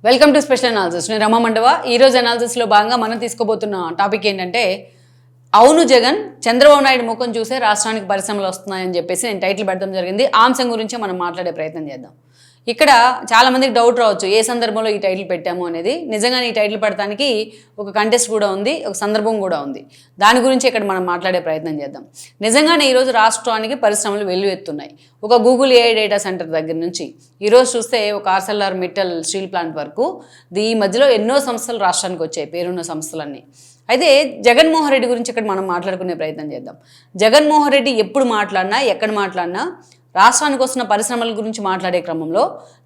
Welcome to special analysis. నేను రమా మండవ. ఈరోజు అనాలిసిస్లో భాగంగా మనం తీసుకోబోతున్న టాపిక్ ఏంటంటే, అవును జగన్ చంద్రబాబు నాయుడు ముఖం చూసే రాష్ట్రానికి పరిశ్రమలు వస్తున్నాయని చెప్పేసి నేను టైటిల్ పెట్టడం జరిగింది. ఆ అంశం గురించి మనం మాట్లాడే ప్రయత్నం చేద్దాం. ఇక్కడ చాలా మందికి డౌట్ రావచ్చు, ఏ సందర్భంలో ఈ టైటిల్ పెట్టాము అనేది. నిజంగానే ఈ టైటిల్ పెట్టడానికి ఒక కంటెస్ట్ కూడా ఉంది, ఒక సందర్భం కూడా ఉంది. దాని గురించి ఇక్కడ మనం మాట్లాడే ప్రయత్నం చేద్దాం. నిజంగానే ఈరోజు రాష్ట్రానికి పరిశ్రమలు వెల్లువెత్తున్నాయి. ఒక గూగుల్ ఏఐ డేటా సెంటర్ దగ్గర నుంచి ఈరోజు చూస్తే ఒక ఆర్సెల్ఆర్ మిట్టల్ స్టీల్ ప్లాంట్ వరకు ఈ మధ్యలో ఎన్నో సంస్థలు రాష్ట్రానికి వచ్చాయి, పేరున్న సంస్థలన్నీ. అయితే జగన్మోహన్ రెడ్డి గురించి ఇక్కడ మనం మాట్లాడుకునే ప్రయత్నం చేద్దాం. జగన్మోహన్ రెడ్డి ఎప్పుడు మాట్లాడినా, ఎక్కడ మాట్లాడినా రాష్ట్రానికి వస్తున్న పరిశ్రమల గురించి మాట్లాడే క్రమంలో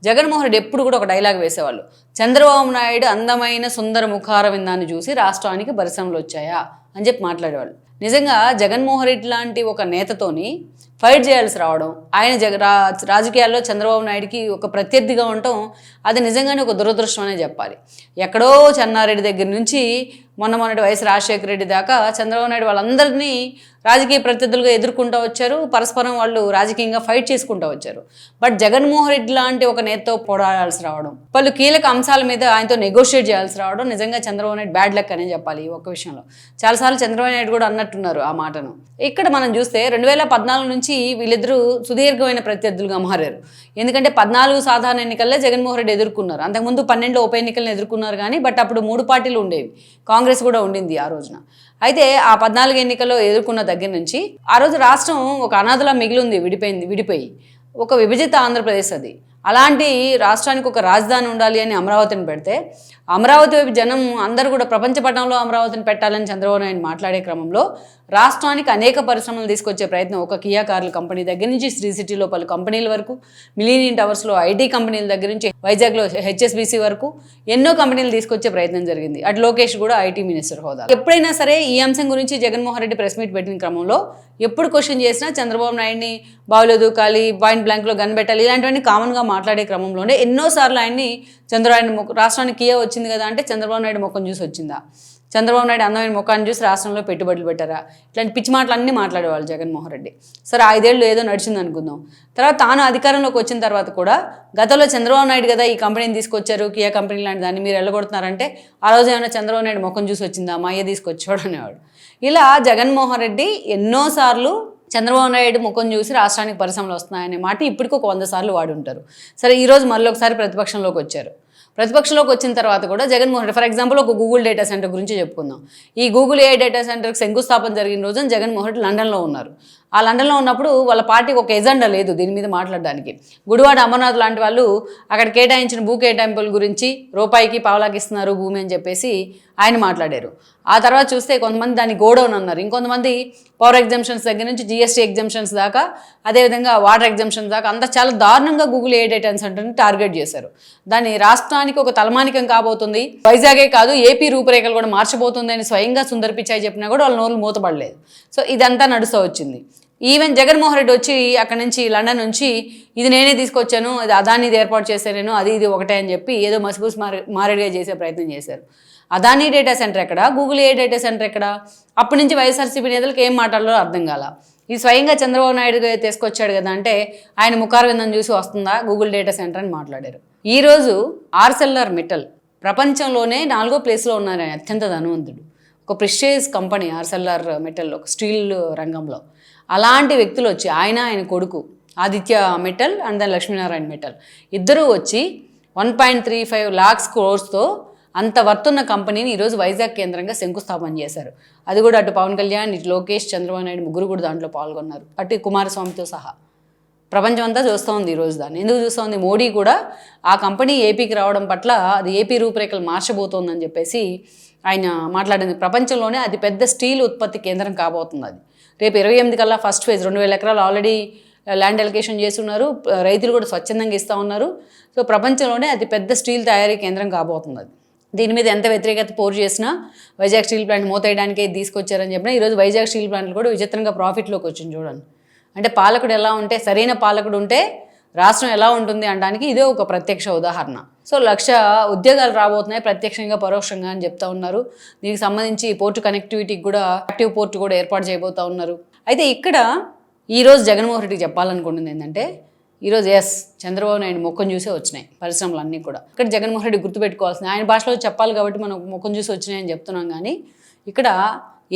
జగన్మోహన్ రెడ్డి ఎప్పుడు కూడా ఒక డైలాగ్ వేసేవాళ్ళు. చంద్రబాబు నాయుడు అందమైన సుందర ముఖార విందాన్ని చూసి రాష్ట్రానికి పరిశ్రమలు వచ్చాయా అని చెప్పి మాట్లాడేవాళ్ళు. నిజంగా జగన్మోహన్ రెడ్డి లాంటి ఒక నేతతోని ఫైట్ చేయాల్సి రావడం, ఆయన రాజకీయాల్లో చంద్రబాబు నాయుడికి ఒక ప్రత్యర్థిగా ఉండటం, అది నిజంగానే ఒక దురదృష్టం అనే చెప్పాలి. ఎక్కడో చెన్నారెడ్డి దగ్గర నుంచి మొన్నటి వైఎస్ రాజశేఖర రెడ్డి దాకా చంద్రబాబు నాయుడు వాళ్ళందరినీ రాజకీయ ప్రత్యర్థులుగా ఎదుర్కొంటూ వచ్చారు. పరస్పరం వాళ్ళు రాజకీయంగా ఫైట్ చేసుకుంటూ వచ్చారు. బట్ జగన్మోహన్ రెడ్డి లాంటి ఒక నేతతో పోరాడాల్సి రావడం, పలు కీలక అంశాల మీద ఆయనతో నెగోషియేట్ చేయాల్సి రావడం నిజంగా చంద్రబాబు నాయుడు బ్యాడ్ లక్ అనే చెప్పాలి. ఈ ఒక్క విషయంలో చాలాసార్లు చంద్రబాబు నాయుడు కూడా అన్నట్టున్నారు ఆ మాటను. ఇక్కడ మనం చూస్తే 2014 నుంచి వీళ్ళిద్దరూ సుదీర్ఘమైన ప్రత్యర్థులుగా మారారు. ఎందుకంటే 14 సాధారణ ఎన్నికల్లో జగన్మోహన్ రెడ్డి ఎదుర్కొన్నారు. అంతకుముందు 12 ఉప ఎన్నికలను ఎదుర్కొన్నారు. కానీ బట్ అప్పుడు 3 పార్టీలు ఉండేవి, కాంగ్రెస్ కూడా ఉండింది ఆ రోజున. అయితే ఆ 14 ఎన్నికల్లో ఎదుర్కొన్న దగ్గర నుంచి ఆ రోజు రాష్ట్రం ఒక అనాథలా మిగిలింది, విడిపోయి ఒక విభజిత ఆంధ్రప్రదేశ్ అది. అలాంటి రాష్ట్రానికి ఒక రాజధాని ఉండాలి అని అమరావతిని పెడితే, అమరావతి వైపు జనం అందరూ కూడా ప్రపంచ పటంలో అమరావతిని పెట్టాలని చంద్రబాబు నాయుడు మాట్లాడే క్రమంలో రాష్ట్రానికి అనేక పరిశ్రమలు తీసుకొచ్చే ప్రయత్నం, ఒక కియా కార్ల కంపెనీ దగ్గర నుంచి శ్రీ సిటీలో పలు కంపెనీల వరకు, మిలీనియం టవర్స్లో ఐటీ కంపెనీల దగ్గర నుంచి వైజాగ్లో హెచ్ఎస్బీసీ వరకు ఎన్నో కంపెనీలు తీసుకొచ్చే ప్రయత్నం జరిగింది. అటు లోకేష్ కూడా ఐటీ మినిస్టర్ హోదా. ఎప్పుడైనా సరే ఈ అంశం గురించి జగన్మోహన్ రెడ్డి ప్రెస్ మీట్ పెట్టిన క్రమంలో ఎప్పుడు క్వశ్చన్ చేసినా చంద్రబాబు నాయుడిని బావిలో దూకాలి, పాయింట్ బ్లాంక్లో గన్ పెట్టాలి, ఇలాంటివన్నీ కామన్గా మాట్లాడే క్రమంలోనే ఎన్నోసార్లు ఆయన్ని చంద్రబాబు రాష్ట్రానికి కియా వచ్చింది కదా అంటే చంద్రబాబు నాయుడు ముఖం చూసి వచ్చిందా, చంద్రబాబు నాయుడు అందమైన ముఖాన్ని చూసి రాష్ట్రంలో పెట్టుబడులు పెట్టారా, ఇట్లాంటి పిచ్చి మాటలు అన్నీ మాట్లాడేవాళ్ళు జగన్మోహన్ రెడ్డి. సరే 5 ఏళ్ళు ఏదో నడిచింది అనుకుందాం. తర్వాత తాను అధికారంలోకి వచ్చిన తర్వాత కూడా గతంలో చంద్రబాబు నాయుడు కదా ఈ కంపెనీని తీసుకొచ్చారు, కియా కంపెనీ లాంటి దాన్ని మీరు వెళ్ళగొడుతున్నారంటే ఆ రోజు ఏమైనా చంద్రబాబు నాయుడు ముఖం చూసి వచ్చిందా, మా అయ్య తీసుకొచ్చాడు అనేవాడు. ఇలా జగన్మోహన్ రెడ్డి ఎన్నోసార్లు చంద్రబాబు నాయుడు ముఖం చూసి రాష్ట్రానికి పరిశ్రమలు వస్తున్నాయనే మాట ఇప్పటికి ఒక 100 సార్లు వాడి ఉంటారు. సరే ఈరోజు మళ్ళీ ఒకసారి ప్రతిపక్షంలోకి వచ్చారు. ప్రతిపక్షంలోకి వచ్చిన తర్వాత కూడా జగన్మోహన్ రెడ్డి, ఫర్ ఎగ్జాంపుల్ ఒక గూగుల్ డేటా సెంటర్ గురించి చెప్పుకుందాం. ఈ గూగుల్ ఏఐ డేటా సెంటర్కి శంకుస్థాపన జరిగిన రోజున జగన్మోహన్ రెడ్డి లండన్లో ఉన్నారు. ఆ లండన్లో ఉన్నప్పుడు వాళ్ళ పార్టీకి ఒక ఎజెండా లేదు దీని మీద మాట్లాడడానికి. గుడివాడ అమర్నాథ్ లాంటి వాళ్ళు అక్కడ కేటాయించిన భూ కేటాయింపుల గురించి రూపాయికి పావలాకి ఇస్తున్నారు భూమి అని చెప్పేసి ఆయన మాట్లాడారు. ఆ తర్వాత చూస్తే కొంతమంది దాన్ని గోడౌన్ అన్నారు, ఇంకొంతమంది పవర్ ఎగ్జామ్షన్స్ దగ్గర నుంచి జిఎస్టీ ఎగ్జామ్షన్స్ దాకా, అదేవిధంగా వాటర్ ఎగ్జామ్షన్స్ దాకా అంతా చాలా దారుణంగా గూగుల్ ఏఐ డేటా సెంటర్ని టార్గెట్ చేశారు. దాన్ని రాష్ట్రానికి ఒక తలమానికం కాబోతుంది, వైజాగే కాదు ఏపీ రూపురేఖలు కూడా మార్చబోతుంది అని స్వయంగా సుందర్ పిచాయ్ చెప్పినా కూడా వాళ్ళ నోళ్ళు మూతపడలేదు. సో ఇదంతా నడుస్తూ వచ్చింది. ఈవెన్ జగన్మోహన్ రెడ్డి వచ్చి అక్కడ నుంచి లండన్ నుంచి ఇది నేనే తీసుకొచ్చాను, అది అదాని ఇది ఏర్పాటు చేశాను, అది ఇది ఒకటే అని చెప్పి ఏదో మసిపూసి మారేడుగా చేసే ప్రయత్నం చేశారు. అదాని డేటా సెంటర్ ఎక్కడ, గూగుల్ ఏ డేటా సెంటర్ ఎక్కడ? అప్పటి నుంచి వైఎస్ఆర్సీపీ నేతలకు ఏం మాట్లాడాలో అర్థం కాల. ఈ స్వయంగా చంద్రబాబు నాయుడు తీసుకొచ్చాడు కదా అంటే ఆయన ముఖారవిందం చూసి వస్తుందా గూగుల్ డేటా సెంటర్ అని మాట్లాడారు. ఈరోజు ఆర్సెల్ఆర్ మిట్టల్ ప్రపంచంలోనే 4వ ప్లేస్లో ఉన్నారు. ఆయన అత్యంత ధనవంతుడు, ఒక ప్రెస్టీజియస్ కంపెనీ ఆర్సెల్ఆర్ మిట్టల్, ఒక స్టీల్ రంగంలో. అలాంటి వ్యక్తులు వచ్చి ఆయన కొడుకు ఆదిత్య మిట్టల్ అండ్ దెన్ లక్ష్మీనారాయణ మిట్టల్ ఇద్దరూ వచ్చి 1.35 lakhs crores అంత వర్తున్న కంపెనీని ఈరోజు వైజాగ్ కేంద్రంగా శంకుస్థాపన చేశారు. అది కూడా అటు పవన్ కళ్యాణ్, ఇటు లోకేష్, చంద్రబాబు నాయుడు ముగ్గురు కూడా దాంట్లో పాల్గొన్నారు, అటు కుమారస్వామితో సహా. ప్రపంచం అంతా చూస్తూ ఉంది ఈరోజు దాన్ని. ఎందుకు చూస్తూ ఉంది? మోడీ కూడా ఆ కంపెనీ ఏపీకి రావడం పట్ల అది ఏపీ రూపురేఖలు మార్చబోతోందని చెప్పేసి ఆయన మాట్లాడింది. ప్రపంచంలోనే అతిపెద్ద స్టీల్ ఉత్పత్తి కేంద్రం కాబోతుంది అది. రేపు 28 కల్లా ఫస్ట్ ఫేజ్ 2000 ఎకరాలు ఆల్రెడీ ల్యాండ్ అలొకేషన్ చేస్తున్నారు, రైతులు కూడా స్వచ్ఛందంగా ఇస్తూ ఉన్నారు. సో ప్రపంచంలోనే అతిపెద్ద స్టీల్ తయారీ కేంద్రం కాబోతుంది అది. దీని మీద ఎంత వ్యతిరేకత పోరు చేసినా వైజాగ్ స్టీల్ ప్లాంట్ మూతేయడానికే తీసుకొచ్చారని చెప్పినా ఈరోజు వైజాగ్ స్టీల్ ప్లాంట్లు కూడా విచిత్రంగా ప్రాఫిట్లోకి వచ్చింది చూడండి. అంటే పాలకుడు ఎలా ఉంటే, సరైన పాలకుడు ఉంటే రాష్ట్రం ఎలా ఉంటుంది అనడానికి ఇదే ఒక ప్రత్యక్ష ఉదాహరణ. సో 1,00,000 ఉద్యోగాలు రాబోతున్నాయి ప్రత్యక్షంగా పరోక్షంగా అని చెప్తా ఉన్నారు. దీనికి సంబంధించి పోర్టు కనెక్టివిటీకి కూడా యాక్టివ్ పోర్టు కూడా ఏర్పాటు చేయబోతూ ఉన్నారు. అయితే ఇక్కడ ఈరోజు జగన్మోహన్ రెడ్డికి చెప్పాలనుకుంటుంది ఏంటంటే, ఈరోజు చంద్రబాబు నాయుడు ముఖం చూసే వచ్చినాయి పరిశ్రమలు అన్నీ కూడా. ఇక్కడ జగన్మోహన్ రెడ్డి గుర్తుపెట్టుకోవాల్సింది, ఆయన భాషలో చెప్పాలి కాబట్టి మనం ముఖం చూసి వచ్చినాయని చెప్తున్నాం. కానీ ఇక్కడ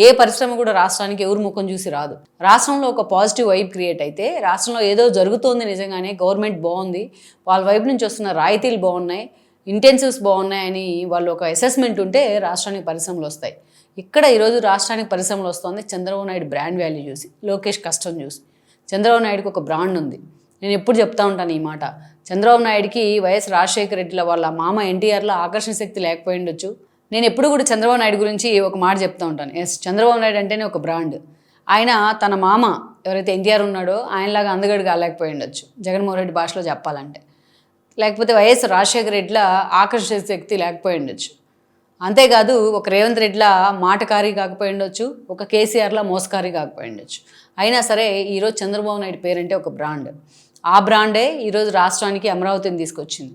ఏ పరిశ్రమ కూడా రాష్ట్రానికి ఎవరు ముఖం చూసి రాదు. రాష్ట్రంలో ఒక పాజిటివ్ వైబ్ క్రియేట్ అయితే, రాష్ట్రంలో ఏదో జరుగుతోంది నిజంగానే, గవర్నమెంట్ బాగుంది, వాళ్ళ వైపు నుంచి వస్తున్న రాయితీలు బాగున్నాయి, ఇంటెన్సివ్స్ బాగున్నాయని వాళ్ళు ఒక అసెస్మెంట్ ఉంటే రాష్ట్రానికి పరిశ్రమలు వస్తాయి. ఇక్కడ ఈరోజు రాష్ట్రానికి పరిశ్రమలు వస్తుంది చంద్రబాబు నాయుడు బ్రాండ్ వాల్యూ చూసి, లోకేష్ కష్టం చూసి. చంద్రబాబు నాయుడుకి ఒక బ్రాండ్ ఉంది. నేను ఎప్పుడు చెప్తా ఉంటాను ఈ మాట. చంద్రబాబు నాయుడికి వైఎస్ రాజశేఖర రెడ్డిల వాళ్ళ మామ ఎన్టీఆర్లో ఆకర్షణ శక్తి లేకపోయి ఉండొచ్చు. నేను ఎప్పుడు కూడా చంద్రబాబు నాయుడు గురించి ఒక మాట చెప్తూ ఉంటాను. చంద్రబాబు నాయుడు అంటేనే ఒక బ్రాండ్. ఆయన తన మామ ఎవరైతే ఎన్టీఆర్ ఉన్నాడో ఆయనలాగా అందగడు కాలేకపోయి ఉండొచ్చు జగన్మోహన్ రెడ్డి భాషలో చెప్పాలంటే, లేకపోతే వైఎస్ రాజశేఖర రెడ్డిల ఆకర్షణ శక్తి లేకపోయి ఉండొచ్చు. అంతేకాదు ఒక రేవంత్ రెడ్డిలా మాటకారి కాకపోయి ఉండొచ్చు, ఒక కేసీఆర్లా మోసకారి కాకపోయి ఉండొచ్చు. అయినా సరే ఈరోజు చంద్రబాబు నాయుడు పేరంటే ఒక బ్రాండ్. ఆ బ్రాండే ఈరోజు రాష్ట్రానికి అమరావతిని తీసుకొచ్చింది.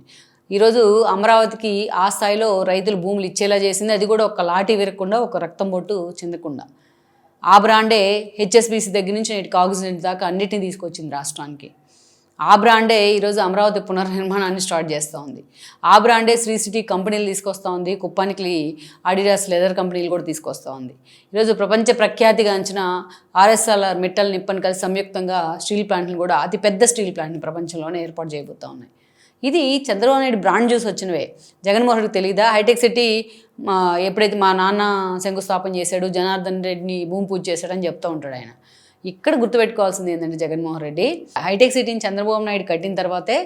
ఈరోజు అమరావతికి ఆ స్థాయిలో రైతులు భూములు ఇచ్చేలా చేసింది. అది కూడా ఒక లాఠీ విరగకుండా, ఒక రక్తం బొట్టు చెందకుండా. ఆ బ్రాండే హెచ్ఎస్బీసీ దగ్గర నుంచి నేటికి ఆక్సిజన్ దాకా అన్నిటిని తీసుకొచ్చింది రాష్ట్రానికి. ఆ బ్రాండే ఈరోజు అమరావతి పునర్నిర్మాణాన్ని స్టార్ట్ చేస్తూ ఉంది. ఆ బ్రాండే శ్రీ సిటీ కంపెనీలు తీసుకొస్తూ ఉంది, కుప్పానికి అడిడాస్ లెదర్ కంపెనీలు కూడా తీసుకొస్తూ ఉంది. ఈరోజు ప్రపంచ ప్రఖ్యాతిగాంచిన ఆర్ఎస్ఎల్ఆర్ మిట్టల్ నిప్పన్ కలిసి సంయుక్తంగా స్టీల్ ప్లాంట్ని కూడా, అతిపెద్ద స్టీల్ ప్లాంట్ని ప్రపంచంలోనే ఏర్పాటు చేయబోతూ ఉన్నాయి. ఇది చంద్రబాబు నాయుడు బ్రాండ్ చూసి వచ్చినవే. జగన్మోహన్ రెడ్డికి తెలీదా? హైటెక్ సిటీ ఎప్పుడైతే మా నాన్న శంకుస్థాపన చేశాడు, జనార్దన్ రెడ్డిని భూమి పూజ చేశాడని చెప్తూ ఉంటాడు ఆయన. ఇక్కడ గుర్తుపెట్టుకోవాల్సింది ఏంటంటే జగన్మోహన్ రెడ్డి హైటెక్ సిటీని చంద్రబాబు నాయుడు కట్టిన తర్వాతే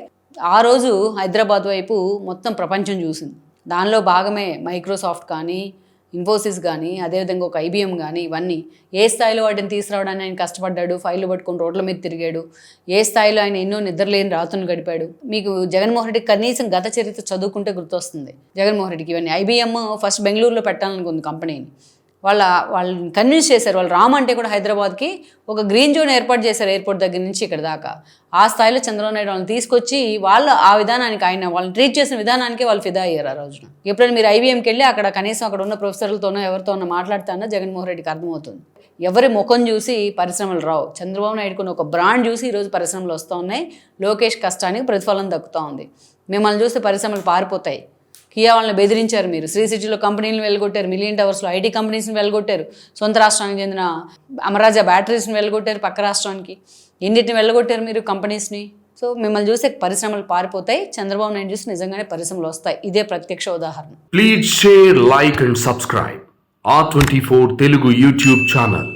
ఆ రోజు హైదరాబాద్ వైపు మొత్తం ప్రపంచం చూసింది. దానిలో భాగమే మైక్రోసాఫ్ట్ కానీ, ఇన్ఫోసిస్ కానీ, అదేవిధంగా ఒక IBM కానీ, ఇవన్నీ ఏ స్థాయిలో వాటిని తీసుకురావడానికి ఆయన కష్టపడ్డాడు, ఫైళ్ళు పట్టుకొని రోడ్ల మీద తిరిగాడు, ఏ స్థాయిలో ఆయన ఎన్నో నిద్రలేని రాత్రులు గడిపాడు. మీకు జగన్మోహన్ రెడ్డి కనీసం గత చరిత్ర చదువుకుంటే గుర్తొస్తుంది జగన్మోహన్ రెడ్డికి ఇవన్నీ. IBM ఫస్ట్ బెంగళూరులో పెట్టాలనుకుంది కంపెనీని. వాళ్ళని కన్విన్స్ చేశారు. వాళ్ళు రామంటే కూడా హైదరాబాద్కి ఒక గ్రీన్ జోన్ ఏర్పాటు చేశారు, ఎయిర్పోర్ట్ దగ్గర నుంచి ఇక్కడ దాకా. ఆ స్థాయిలో చంద్రబాబు నాయుడు వాళ్ళని తీసుకొచ్చి వాళ్ళు ఆ విధానానికి, ఆయన వాళ్ళని ట్రీట్ చేసిన విధానానికి వాళ్ళు ఫిదా అయ్యారు ఆ రోజున. ఎప్పుడైనా మీరు IBMకి వెళ్ళి అక్కడ కనీసం అక్కడ ఉన్న ప్రొఫెసర్లతోనో ఎవరితోనో మాట్లాడుతానో జగన్మోహన్ రెడ్డికి అర్థమవుతుంది. ఎవరి ముఖం చూసి పరిశ్రమలు రావు. చంద్రబాబు నాయుడుకున్న ఒక బ్రాండ్ చూసి ఈరోజు పరిశ్రమలు వస్తూ ఉన్నాయి. లోకేష్ కష్టానికి ప్రతిఫలం దక్కుతూ ఉంది. మిమ్మల్ని చూస్తే పరిశ్రమలు పారిపోతాయి. కియా వాళ్ళని బెదిరించారు మీరు. శ్రీ సిటీలో కంపెనీలను వెళ్ళగొట్టారు, మిలియన్ టవర్స్లో IT కంపెనీస్ని వెళ్ళగొట్టారు, సొంత రాష్ట్రానికి చెందిన అమరాజా బ్యాటరీస్ని వెళ్ళగొట్టారు, పక్క రాష్ట్రానికి ఎన్నిటిని వెళ్ళగొట్టారు మీరు కంపెనీస్ని. సో మిమ్మల్ని చూసే పరిశ్రమలు పారిపోతాయి. చంద్రబాబు నాయుడు చూసి నిజంగానే పరిశ్రమలు వస్తాయి. ఇదే ప్రత్యక్ష ఉదాహరణ. Please share, like and subscribe R24 Telugu YouTube channel.